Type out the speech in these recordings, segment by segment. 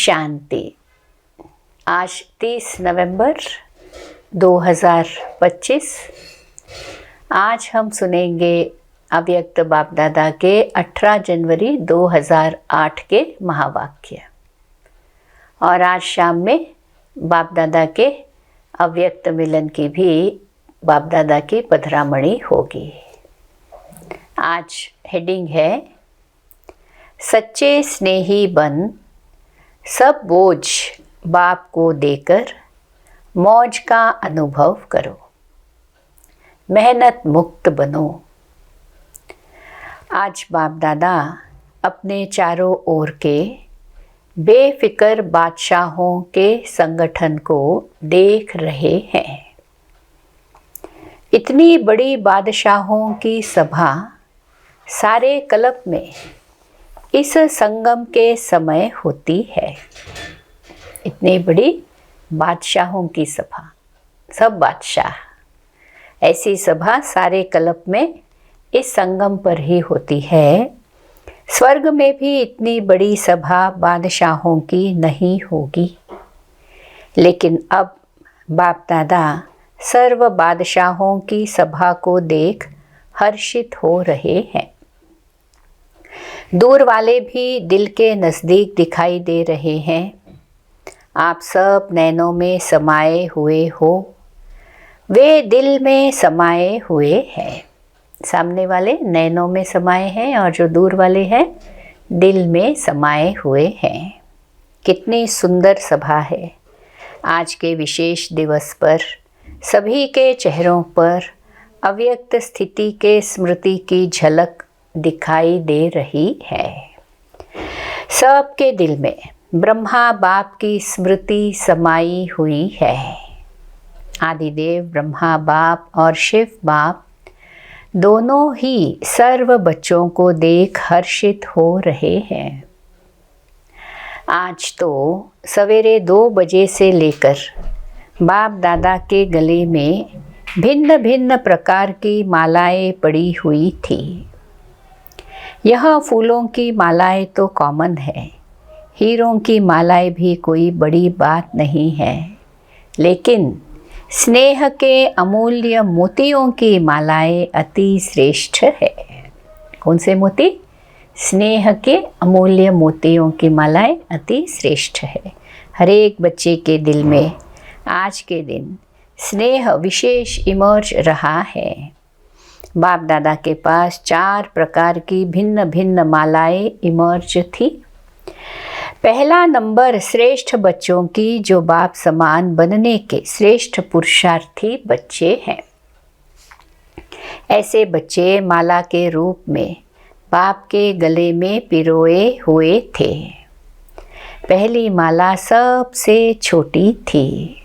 शांति। आज 30 नवंबर 2025। आज हम सुनेंगे अव्यक्त बाप दादा के 18 जनवरी 2008 के महावाक्य। और आज शाम में बाप दादा के अव्यक्त मिलन की भी बाप दादा की पधरामणि होगी। आज हेडिंग है सच्चे स्नेही बन, सब बोझ बाप को देकर मौज का अनुभव करो, मेहनत मुक्त बनो। आज बाप दादा अपने चारों ओर के बेफिक्र बादशाहों के संगठन को देख रहे हैं। इतनी बड़ी बादशाहों की सभा सारे कल्प में इस संगम के समय होती है। इतनी बड़ी बादशाहों की सभा, सब बादशाह, ऐसी सभा सारे कल्प में इस संगम पर ही होती है। स्वर्ग में भी इतनी बड़ी सभा बादशाहों की नहीं होगी। लेकिन अब बाप दादा सर्व बादशाहों की सभा को देख हर्षित हो रहे हैं। दूर वाले भी दिल के नज़दीक दिखाई दे रहे हैं। आप सब नैनों में समाये हुए हो, वे दिल में समाये हुए हैं। सामने वाले नैनों में समाये हैं और जो दूर वाले हैं दिल में समाये हुए हैं। कितनी सुंदर सभा है। आज के विशेष दिवस पर सभी के चेहरों पर अव्यक्त स्थिति के स्मृति की झलक दिखाई दे रही है। सबके दिल में ब्रह्मा बाप की स्मृति समाई हुई है। आदिदेव ब्रह्मा बाप और शिव बाप दोनों ही सर्व बच्चों को देख हर्षित हो रहे हैं। आज तो सवेरे 2 बजे से लेकर बाप दादा के गले में भिन्न भिन्न प्रकार की मालाएं पड़ी हुई थी। यह फूलों की मालाएं तो कॉमन है, हीरों की मालाएं भी कोई बड़ी बात नहीं है। लेकिन स्नेह के अमूल्य मोतियों की मालाएं अति श्रेष्ठ है। कौन से मोती? स्नेह के अमूल्य मोतियों की मालाएं अति श्रेष्ठ है। हर एक बच्चे के दिल में आज के दिन स्नेह विशेष इमर्ज रहा है। बाप दादा के पास 4 प्रकार की भिन्न भिन्न मालाएं इमर्ज थी। पहला नंबर श्रेष्ठ बच्चों की, जो बाप समान बनने के श्रेष्ठ पुरुषार्थी बच्चे हैं। ऐसे बच्चे माला के रूप में बाप के गले में पिरोए हुए थे। पहली माला सबसे छोटी थी।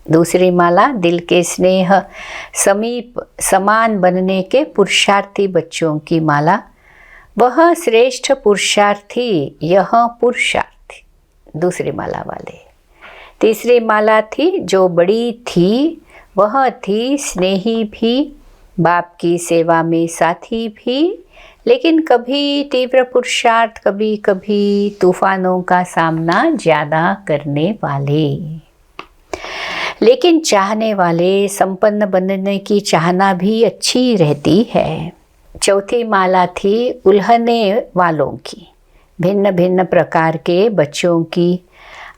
दूसरी माला दिल के स्नेह समीप समान बनने के पुरुषार्थी बच्चों की माला, वह श्रेष्ठ पुरुषार्थी, यह पुरुषार्थी दूसरी माला वाले। तीसरी माला थी जो बड़ी थी, वह थी स्नेही भी, बाप की सेवा में साथी भी, लेकिन कभी तीव्र पुरुषार्थ, कभी कभी तूफानों का सामना ज़्यादा करने वाले, लेकिन चाहने वाले। संपन्न बनने की चाहना भी अच्छी रहती है। चौथी माला थी उल्हने वालों की, भिन्न भिन्न प्रकार के बच्चों की।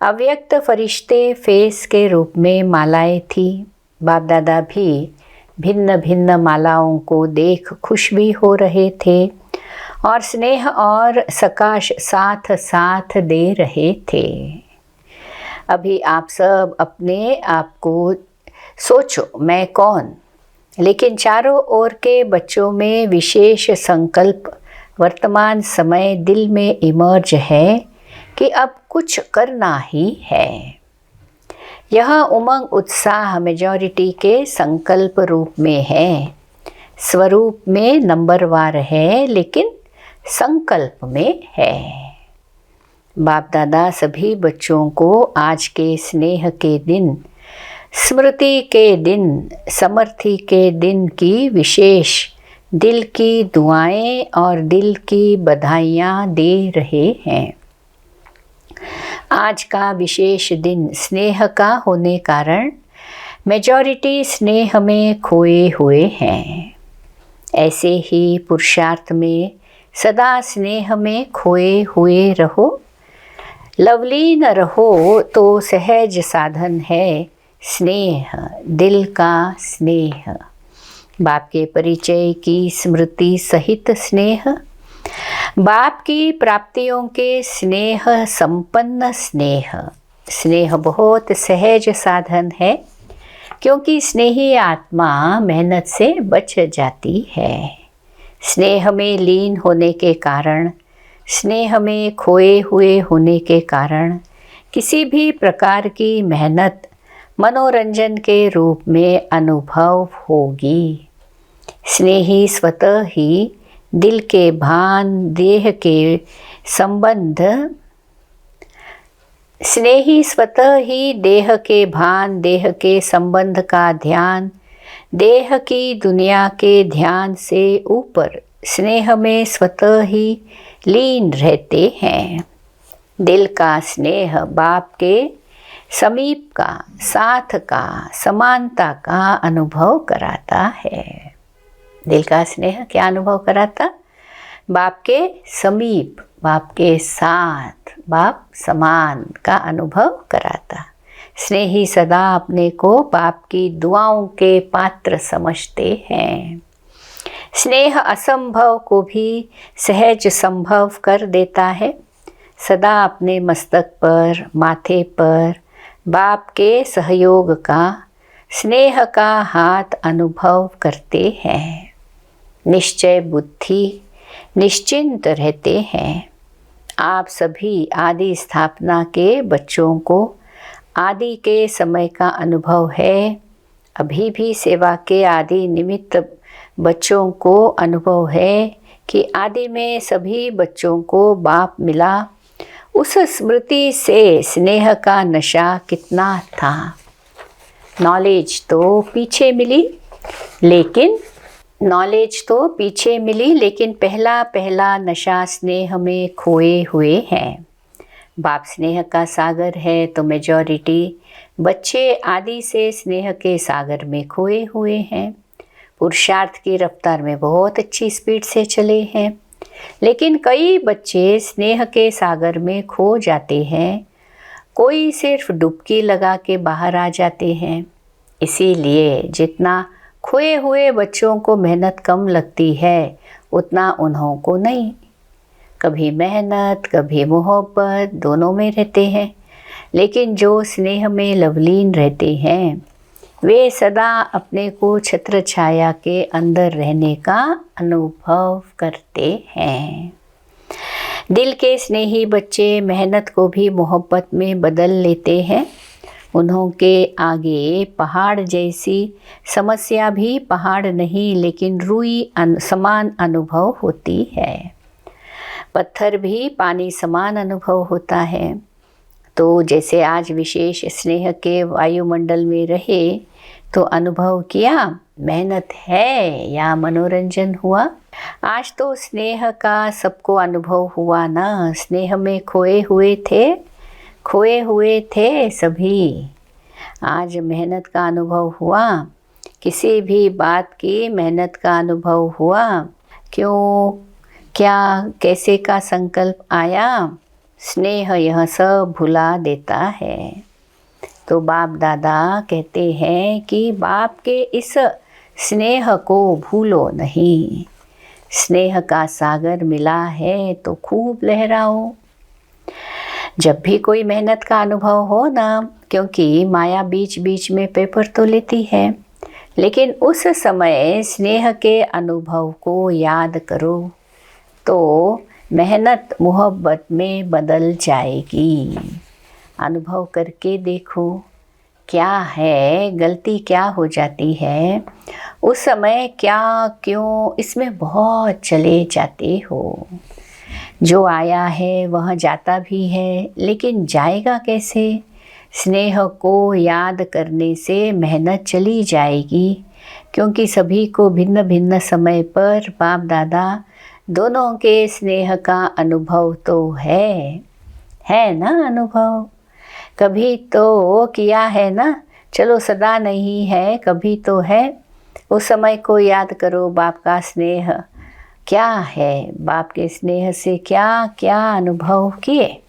अव्यक्त फरिश्ते फेस के रूप में मालाएं थी। बाप दादा भी भिन्न भिन्न मालाओं को देख खुश भी हो रहे थे और स्नेह और सकाश साथ साथ दे रहे थे। अभी आप सब अपने आप को सोचो, मैं कौन? लेकिन चारों ओर के बच्चों में विशेष संकल्प वर्तमान समय दिल में इमर्ज है कि अब कुछ करना ही है। यह उमंग उत्साह मेजॉरिटी के संकल्प रूप में है। स्वरूप में नंबरवार है, लेकिन संकल्प में है। बाप दादा सभी बच्चों को आज के स्नेह के दिन, स्मृति के दिन, समर्थी के दिन की विशेष दिल की दुआएं और दिल की बधाइयाँ दे रहे हैं। आज का विशेष दिन स्नेह का होने कारण मेजॉरिटी स्नेह में खोए हुए हैं। ऐसे ही पुरुषार्थ में सदा स्नेह में खोए हुए रहो। लवलीन रहो तो सहज साधन है स्नेह, दिल का स्नेह। बाप के परिचय की स्मृति सहित स्नेह, बाप की प्राप्तियों के स्नेह संपन्न स्नेह। स्नेह बहुत सहज साधन है, क्योंकि स्नेही आत्मा मेहनत से बच जाती है। स्नेह में लीन होने के कारण, स्नेह में खोए हुए होने के कारण किसी भी प्रकार की मेहनत मनोरंजन के रूप में अनुभव होगी। स्नेही स्वतः ही दिल के भान, देह के संबंध, स्नेही स्वतः ही देह के भान, देह के संबंध का ध्यान, देह की दुनिया के ध्यान से ऊपर स्नेह में स्वतः ही लीन रहते हैं। दिल का स्नेह बाप के समीप का, साथ का, समानता का अनुभव कराता है। दिल का स्नेह क्या अनुभव कराता? बाप के समीप, बाप के साथ, बाप समान का अनुभव कराता। स्नेही सदा अपने को बाप की दुआओं के पात्र समझते हैं। स्नेह असंभव को भी सहज संभव कर देता है। सदा अपने मस्तक पर, माथे पर बाप के सहयोग का, स्नेह का हाथ अनुभव करते हैं। निश्चय बुद्धि निश्चिंत रहते हैं। आप सभी आदि स्थापना के बच्चों को आदि के समय का अनुभव है। अभी भी सेवा के आदि निमित्त बच्चों को अनुभव है कि आदि में सभी बच्चों को बाप मिला। उस स्मृति से स्नेह का नशा कितना था। नॉलेज तो पीछे मिली, लेकिन पहला नशा स्नेह में खोए हुए हैं। बाप स्नेह का सागर है तो मेजॉरिटी बच्चे आदि से स्नेह के सागर में खोए हुए हैं। पुरुषार्थ की रफ्तार में बहुत अच्छी स्पीड से चले हैं, लेकिन कई बच्चे स्नेह के सागर में खो जाते हैं। कोई सिर्फ डुबकी लगा के बाहर आ जाते हैं। इसीलिए जितना खोए हुए बच्चों को मेहनत कम लगती है, उतना उन्हों को नहीं। कभी मेहनत, कभी मोहब्बत, दोनों में रहते हैं। लेकिन जो स्नेह में लवलीन रहते हैं, वे सदा अपने को छत्र छाया के अंदर रहने का अनुभव करते हैं। दिल के स्नेही बच्चे मेहनत को भी मोहब्बत में बदल लेते हैं। उन्हों के आगे पहाड़ जैसी समस्या भी पहाड़ नहीं, लेकिन रुई समान अनुभव होती है। पत्थर भी पानी समान अनुभव होता है। तो जैसे आज विशेष स्नेह के वायुमंडल में रहे तो अनुभव किया, मेहनत है या मनोरंजन हुआ। आज तो स्नेह का सबको अनुभव हुआ ना। स्नेह में खोए हुए थे सभी। आज मेहनत का अनुभव हुआ, किसी भी बात की मेहनत का अनुभव हुआ। क्यों, क्या, कैसे का संकल्प आया, स्नेह यह सब भुला देता है। तो बाप दादा कहते हैं कि बाप के इस स्नेह को भूलो नहीं। स्नेह का सागर मिला है तो खूब लहराओ। जब भी कोई मेहनत का अनुभव हो ना, क्योंकि माया बीच बीच में पेपर तो लेती है, लेकिन उस समय स्नेह के अनुभव को याद करो तो मेहनत मोहब्बत में बदल जाएगी। अनुभव करके देखो क्या है, गलती क्या हो जाती है, उस समय क्या, क्यों, इसमें बहुत चले जाते हो। जो आया है वह जाता भी है, लेकिन जाएगा कैसे? स्नेह को याद करने से मेहनत चली जाएगी, क्योंकि सभी को भिन्न भिन्न समय पर बाप दादा दोनों के स्नेह का अनुभव तो है। है ना अनुभव? कभी तो किया है ना, चलो सदा नहीं है, कभी तो है। उस समय को याद करो, बाप का स्नेह क्या है, बाप के स्नेह से क्या क्या अनुभव किए।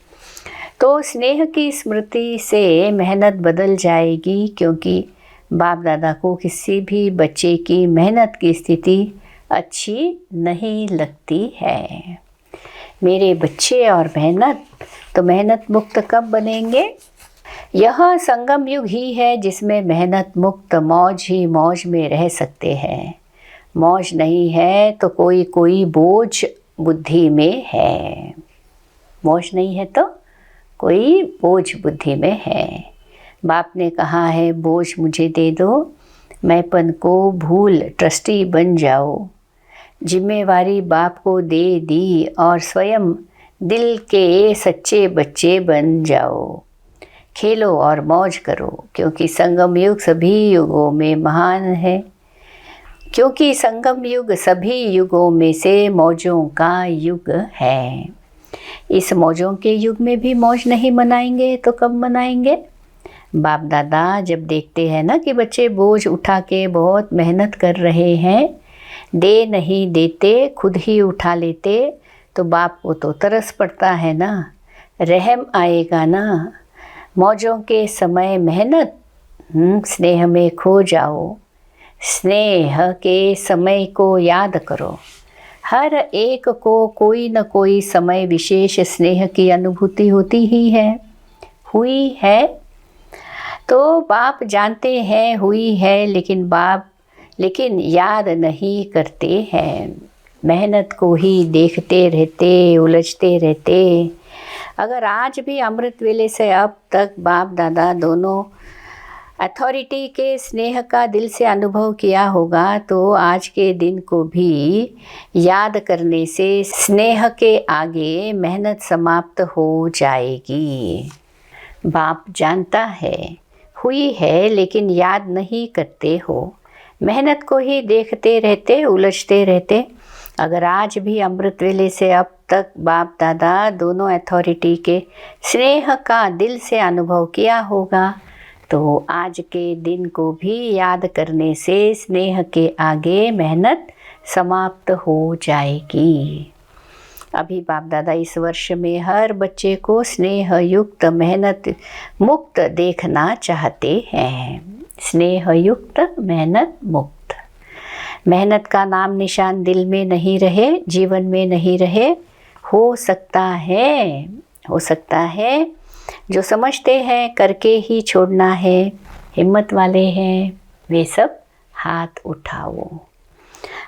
तो स्नेह की स्मृति से मेहनत बदल जाएगी, क्योंकि बाप दादा को किसी भी बच्चे की मेहनत की स्थिति अच्छी नहीं लगती है। मेरे बच्चे और मेहनत, तो मेहनत मुक्त कब बनेंगे? यह संगम युग ही है जिसमें मेहनत मुक्त मौज ही मौज में रह सकते हैं। मौज नहीं है तो कोई कोई बोझ बुद्धि में है। मौज नहीं है तो कोई बोझ बुद्धि में है। बाप ने कहा है, बोझ मुझे दे दो, मैंपन को भूल ट्रस्टी बन जाओ। जिम्मेवारी बाप को दे दी और स्वयं दिल के सच्चे बच्चे बन जाओ। खेलो और मौज करो, क्योंकि संगम युग सभी युगों में महान है। क्योंकि संगम युग सभी युगों में से मौजों का युग है। इस मौजों के युग में भी मौज नहीं मनाएंगे तो कब मनाएंगे? बाप दादा जब देखते हैं ना कि बच्चे बोझ उठा के बहुत मेहनत कर रहे हैं, दे नहीं देते, खुद ही उठा लेते, तो बाप को तो तरस पड़ता है ना, रहम आएगा ना। मौजों के समय मेहनत, स्नेह में खो जाओ। स्नेह के समय को याद करो। हर एक को कोई न कोई समय विशेष स्नेह की अनुभूति होती ही है, हुई है। तो बाप जानते हैं हुई है, लेकिन याद नहीं करते हैं। मेहनत को ही देखते रहते, उलझते रहते। अगर आज भी अमृत वेले से अब तक बाप दादा दोनों अथॉरिटी के स्नेह का दिल से अनुभव किया होगा, तो आज के दिन को भी याद करने से स्नेह के आगे मेहनत समाप्त हो जाएगी। बाप जानता है हुई है, लेकिन याद नहीं करते हो। मेहनत को ही देखते रहते, उलझते रहते। अगर आज भी अमृत वेले से अब तक बाप दादा दोनों अथॉरिटी के स्नेह का दिल से अनुभव किया होगा, तो आज के दिन को भी याद करने से स्नेह के आगे मेहनत समाप्त हो जाएगी। अभी बाप दादा इस वर्ष में हर बच्चे को स्नेह युक्त मेहनत मुक्त देखना चाहते हैं। स्नेह युक्त मेहनत मुक्त। मेहनत का नाम निशान दिल में नहीं रहे, जीवन में नहीं रहे। हो सकता है जो समझते हैं करके ही छोड़ना है, हिम्मत वाले हैं, वे सब हाथ उठाओ।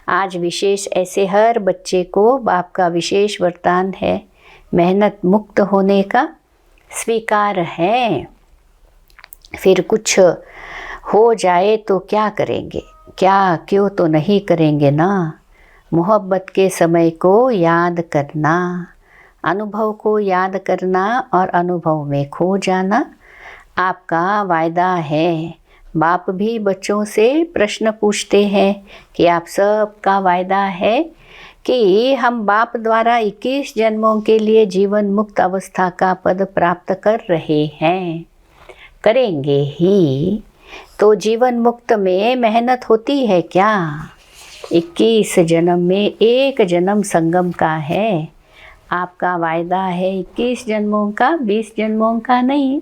आज विशेष ऐसे हर बच्चे को बाप का विशेष वरदान है, मेहनत मुक्त होने का स्वीकार है। फिर कुछ हो जाए तो क्या करेंगे, क्या क्यों तो नहीं करेंगे ना। मोहब्बत के समय को याद करना, अनुभव को याद करना और अनुभव में खो जाना आपका वायदा है। बाप भी बच्चों से प्रश्न पूछते हैं कि आप सबका वायदा है कि हम बाप द्वारा 21 जन्मों के लिए जीवन मुक्त अवस्था का पद प्राप्त कर रहे हैं, करेंगे ही। तो जीवन मुक्त में मेहनत होती है क्या? 21 जन्म में एक जन्म संगम का है। आपका वायदा है 21 जन्मों का, 20 जन्मों का नहीं।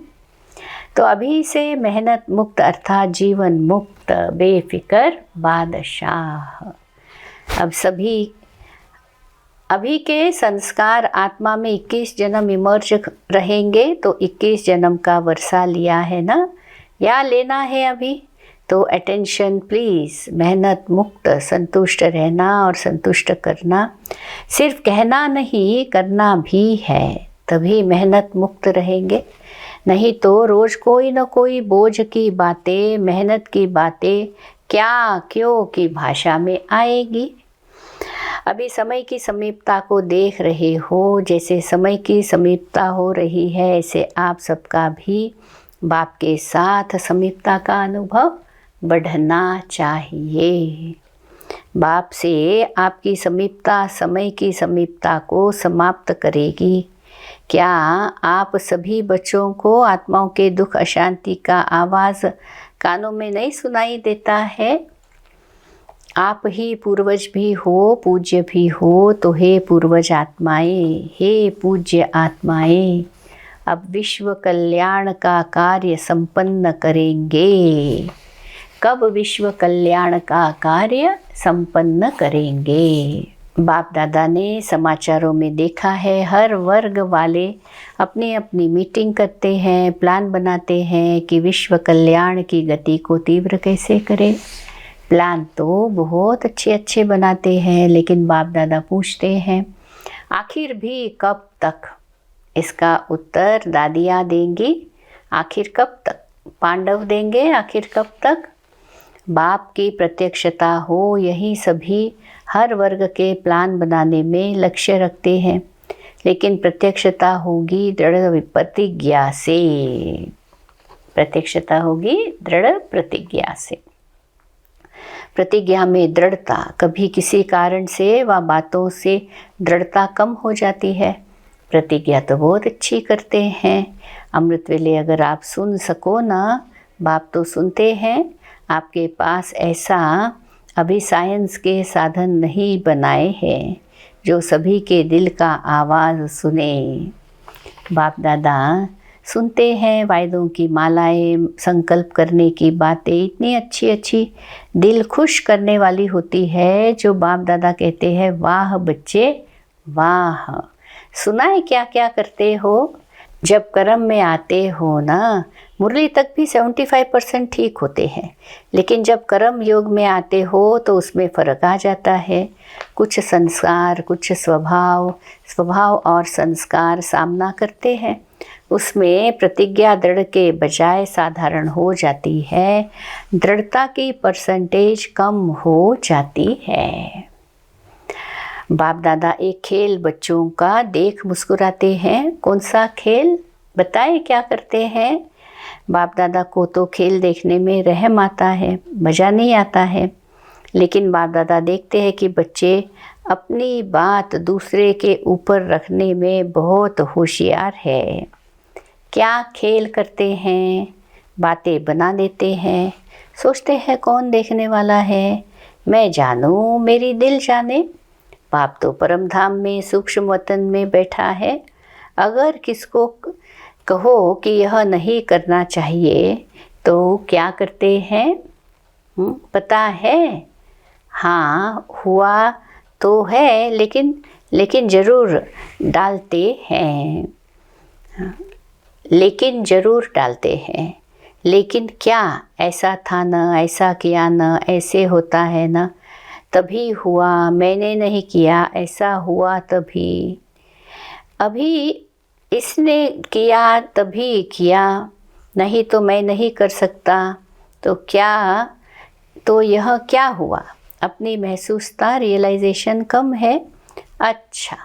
तो अभी से मेहनत मुक्त अर्थात जीवन मुक्त बेफिक्र बादशाह। अब अभी के संस्कार आत्मा में 21 जन्म इमर्ज रहेंगे, तो 21 जन्म का वर्षा लिया है ना, या लेना है अभी। तो अटेंशन प्लीज़। मेहनत मुक्त, संतुष्ट रहना और संतुष्ट करना, सिर्फ कहना नहीं करना भी है, तभी मेहनत मुक्त रहेंगे। नहीं तो रोज़ कोई न कोई बोझ की बातें, मेहनत की बातें क्या क्यों की भाषा में आएगी। अभी समय की समीपता को देख रहे हो, जैसे समय की समीपता हो रही है, ऐसे आप सबका भी बाप के साथ समीपता का अनुभव बढ़ना चाहिए। बाप से आपकी समीपता समय की समीपता को समाप्त करेगी, क्या आप सभी बच्चों को आत्माओं के दुख अशांति का आवाज़ कानों में नहीं सुनाई देता है? आप ही पूर्वज भी हो, पूज्य भी हो, तो हे पूर्वज आत्माएं, हे पूज्य आत्माएं, अब विश्व कल्याण का कार्य संपन्न करेंगे। कब विश्व कल्याण का कार्य संपन्न करेंगे? बाप दादा ने समाचारों में देखा है, हर वर्ग वाले अपनी अपनी मीटिंग करते हैं, प्लान बनाते हैं कि विश्व कल्याण की गति को तीव्र कैसे करें। प्लान तो बहुत अच्छे अच्छे बनाते हैं, लेकिन बाप दादा पूछते हैं आखिर भी कब तक? इसका उत्तर दादियाँ देंगी। आखिर कब तक? पांडव देंगे। आखिर कब तक? बाप की प्रत्यक्षता हो, यही सभी हर वर्ग के प्लान बनाने में लक्ष्य रखते हैं, लेकिन प्रत्यक्षता होगी दृढ़ प्रतिज्ञा से। प्रत्यक्षता होगी दृढ़ प्रतिज्ञा से। प्रतिज्ञा में दृढ़ता, कभी किसी कारण से व बातों से दृढ़ता कम हो जाती है। प्रतिज्ञा तो बहुत अच्छी करते हैं। अमृत वेले अगर आप सुन सको ना, बाप तो सुनते हैं। आपके पास ऐसा अभी साइंस के साधन नहीं बनाए हैं जो सभी के दिल का आवाज़ सुने। बाप दादा सुनते हैं वायदों की मालाएं, संकल्प करने की बातें इतनी अच्छी अच्छी दिल खुश करने वाली होती है, जो बाप दादा कहते हैं वाह बच्चे वाह। सुना है क्या क्या करते हो? जब कर्म में आते हो ना, मुरली तक भी 75% ठीक होते हैं, लेकिन जब कर्म योग में आते हो तो उसमें फ़र्क आ जाता है। कुछ संस्कार, कुछ स्वभाव और संस्कार सामना करते हैं। उसमें प्रतिज्ञा दृढ़ के बजाय साधारण हो जाती है, दृढ़ता की परसेंटेज कम हो जाती है। बाप दादा एक खेल बच्चों का देख मुस्कुराते हैं। कौन सा खेल बताए, क्या करते हैं? बाप दादा को तो खेल देखने में रहम आता है, मज़ा नहीं आता है, लेकिन बाप दादा देखते हैं कि बच्चे अपनी बात दूसरे के ऊपर रखने में बहुत होशियार है। क्या खेल करते हैं? बातें बना देते हैं, सोचते हैं कौन देखने वाला है, मैं जानूं मेरी दिल जाने। बाप तो परम धाम में सूक्ष्म वतन में बैठा है। अगर किसको कहो कि यह नहीं करना चाहिए तो क्या करते हैं? पता है? हाँ, हुआ तो है, लेकिन ज़रूर डालते हैं। लेकिन ज़रूर डालते हैं। लेकिन क्या? ऐसा था न, ऐसा किया न, ऐसे होता है न, तभी हुआ, मैंने नहीं किया, ऐसा हुआ तभी, अभी इसने किया तभी किया, नहीं तो मैं नहीं कर सकता। तो क्या? तो यह क्या हुआ? अपनी महसूसता, रियलाइजेशन कम है। अच्छा,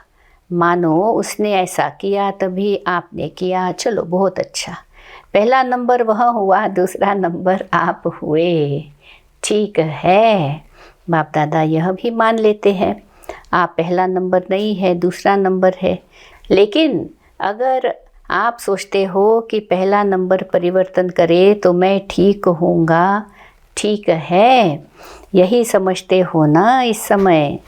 मानो उसने ऐसा किया तभी आपने किया, चलो बहुत अच्छा। पहला नंबर वह हुआ, दूसरा नंबर आप हुए, ठीक है। बाप दादा यह भी मान लेते हैं आप पहला नंबर नहीं है, दूसरा नंबर है। लेकिन अगर आप सोचते हो कि पहला नंबर परिवर्तन करे तो मैं ठीक होऊंगा, ठीक है, यही समझते हो ना। इस समय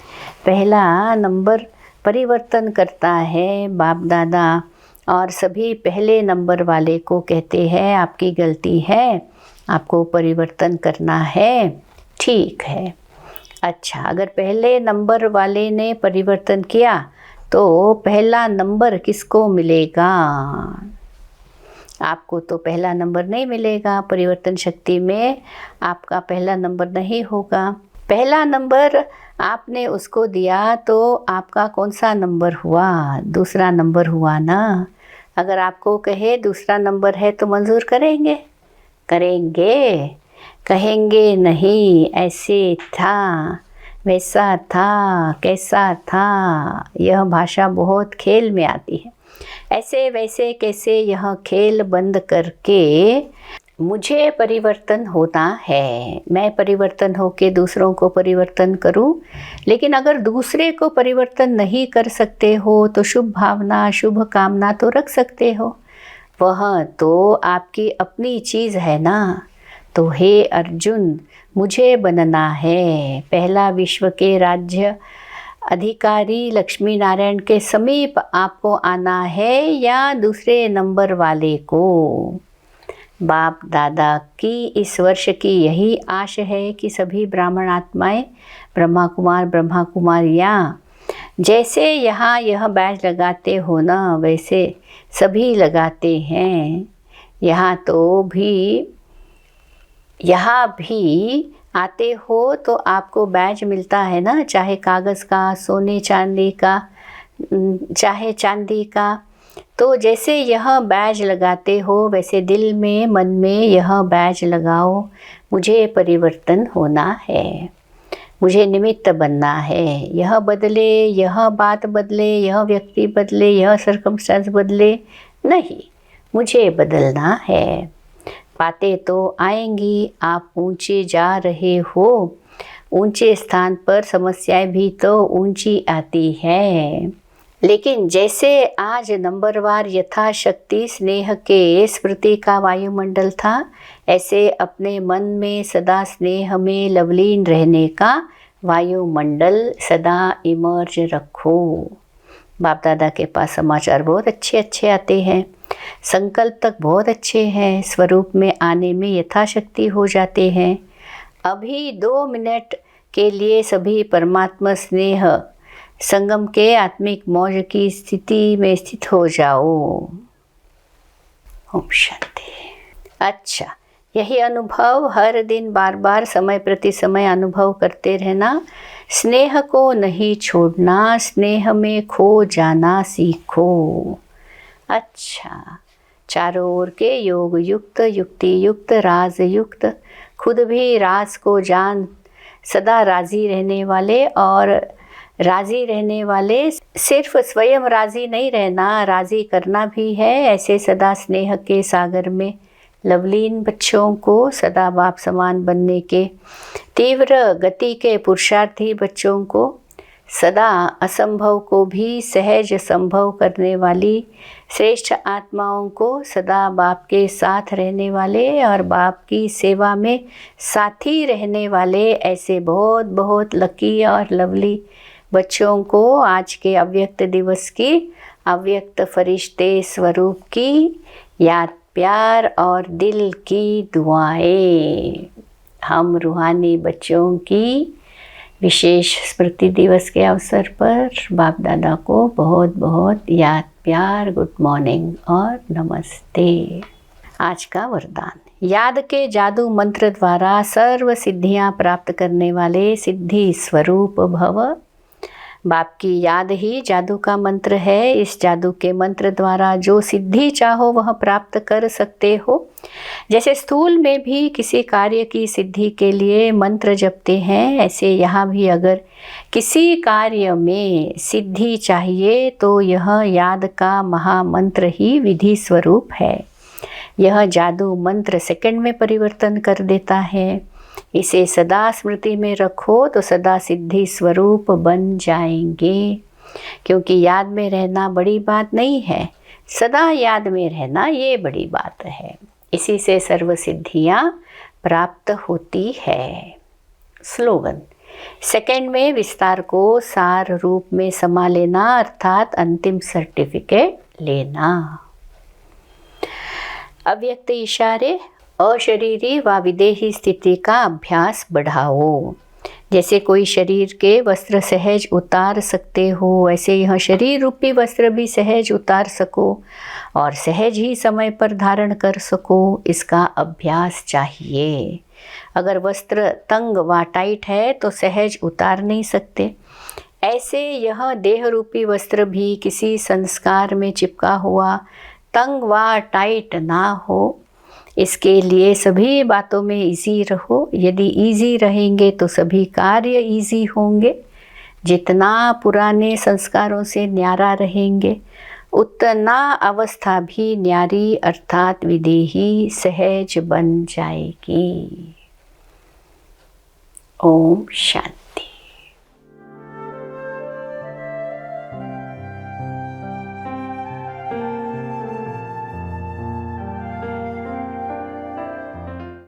पहला नंबर परिवर्तन करता है बाप दादा, और सभी पहले नंबर वाले को कहते हैं आपकी गलती है, आपको परिवर्तन करना है, ठीक है। अच्छा, अगर पहले नंबर वाले ने परिवर्तन किया तो पहला नंबर किसको मिलेगा? आपको तो पहला नंबर नहीं मिलेगा। परिवर्तन शक्ति में आपका पहला नंबर नहीं होगा। पहला नंबर आपने उसको दिया तो आपका कौन सा नंबर हुआ? दूसरा नंबर हुआ ना। अगर आपको कहे दूसरा नंबर है तो मंजूर करेंगे? करेंगे? कहेंगे नहीं, ऐसे था, वैसा था, कैसा था। यह भाषा बहुत खेल में आती है। ऐसे वैसे कैसे, यह खेल बंद करके मुझे परिवर्तन होना है, मैं परिवर्तन होके दूसरों को परिवर्तन करूं। लेकिन अगर दूसरे को परिवर्तन नहीं कर सकते हो तो शुभ भावना, शुभ कामना तो रख सकते हो, वह तो आपकी अपनी चीज़ है ना। तो हे अर्जुन, मुझे बनना है, पहला विश्व के राज्य अधिकारी लक्ष्मी नारायण के समीप आपको आना है या दूसरे नंबर वाले को। बाप दादा की इस वर्ष की यही आश है कि सभी ब्राह्मण आत्माएं, ब्रह्मा कुमार, ब्रह्मा कुमारियाँ जैसे यहाँ यह बैच लगाते हो ना, वैसे सभी लगाते हैं। यहाँ भी आते हो तो आपको बैज मिलता है ना, चाहे कागज़ का, सोने चांदी का, चाहे चांदी का। तो जैसे यह बैज लगाते हो वैसे दिल में, मन में यह बैज लगाओ, मुझे परिवर्तन होना है, मुझे निमित्त बनना है। यह बदले, यह बात बदले, यह व्यक्ति बदले, यह सर्कमस्टेंस बदले नहीं, मुझे बदलना है। बातें तो आएंगी, आप ऊंचे जा रहे हो, ऊंचे स्थान पर समस्याएं भी तो ऊंची आती है। लेकिन जैसे आज नंबरवार यथाशक्ति स्नेह के स्मृति का वायुमंडल था, ऐसे अपने मन में सदा स्नेह में लवलीन रहने का वायुमंडल सदा इमर्ज रखो। बाप दादा के पास समाचार बहुत अच्छे अच्छे आते हैं, संकल्प तक बहुत अच्छे हैं, स्वरूप में आने में यथाशक्ति हो जाते हैं। अभी 2 मिनट के लिए सभी परमात्मा स्नेह संगम के आत्मिक मौज की स्थिति में स्थित हो जाओ। ओम शांति। अच्छा, यही अनुभव हर दिन बार बार समय प्रति समय अनुभव करते रहना। स्नेह को नहीं छोड़ना, स्नेह में खो जाना सीखो। अच्छा, चारों ओर के योग युक्त, युक्ति युक्त, राज युक्त, खुद भी राज को जान सदा राजी रहने वाले, और राजी रहने वाले सिर्फ स्वयं राजी नहीं रहना, राजी करना भी है। ऐसे सदा स्नेह के सागर में लवलीन बच्चों को, सदा बाप समान बनने के तीव्र गति के पुरुषार्थी बच्चों को, सदा असंभव को भी सहज संभव करने वाली श्रेष्ठ आत्माओं को, सदा बाप के साथ रहने वाले और बाप की सेवा में साथी रहने वाले ऐसे बहुत बहुत लकी और लवली बच्चों को आज के अव्यक्त दिवस की अव्यक्त फरिश्ते स्वरूप की याद, प्यार और दिल की दुआएं। हम रूहानी बच्चों की विशेष स्मृति दिवस के अवसर पर बाप दादा को बहुत बहुत याद, प्यार, गुड मॉर्निंग और नमस्ते। आज का वरदान, याद के जादू मंत्र द्वारा सर्व सिद्धियां प्राप्त करने वाले सिद्धि स्वरूप भव। बाप की याद ही जादू का मंत्र है। इस जादू के मंत्र द्वारा जो सिद्धि चाहो वह प्राप्त कर सकते हो। जैसे स्थूल में भी किसी कार्य की सिद्धि के लिए मंत्र जपते हैं, ऐसे यहाँ भी अगर किसी कार्य में सिद्धि चाहिए तो यह याद का महामंत्र ही विधि स्वरूप है। यह जादू मंत्र सेकंड में परिवर्तन कर देता है। इसे सदा स्मृति में रखो तो सदा सिद्धि स्वरूप बन जाएंगे। क्योंकि याद में रहना बड़ी बात नहीं है, सदा याद में रहना ये बड़ी बात है। इसी से सर्व सिद्धियाँ प्राप्त होती है। स्लोगन, सेकंड में विस्तार को सार रूप में समा लेना, अर्थात अंतिम सर्टिफिकेट लेना। अव्यक्त इशारे, अशरीरी व विदेही स्थिति का अभ्यास बढ़ाओ। जैसे कोई शरीर के वस्त्र सहज उतार सकते हो, ऐसे यह शरीर रूपी वस्त्र भी सहज उतार सको और सहज ही समय पर धारण कर सको, इसका अभ्यास चाहिए। अगर वस्त्र तंग व टाइट है तो सहज उतार नहीं सकते। ऐसे यह देह रूपी वस्त्र भी किसी संस्कार में चिपका हुआ तंग व टाइट ना हो। इसके लिए सभी बातों में इजी रहो। यदि इजी रहेंगे तो सभी कार्य इजी होंगे। जितना पुराने संस्कारों से न्यारा रहेंगे उतना अवस्था भी न्यारी अर्थात विदेही सहज बन जाएगी। ओम शांति।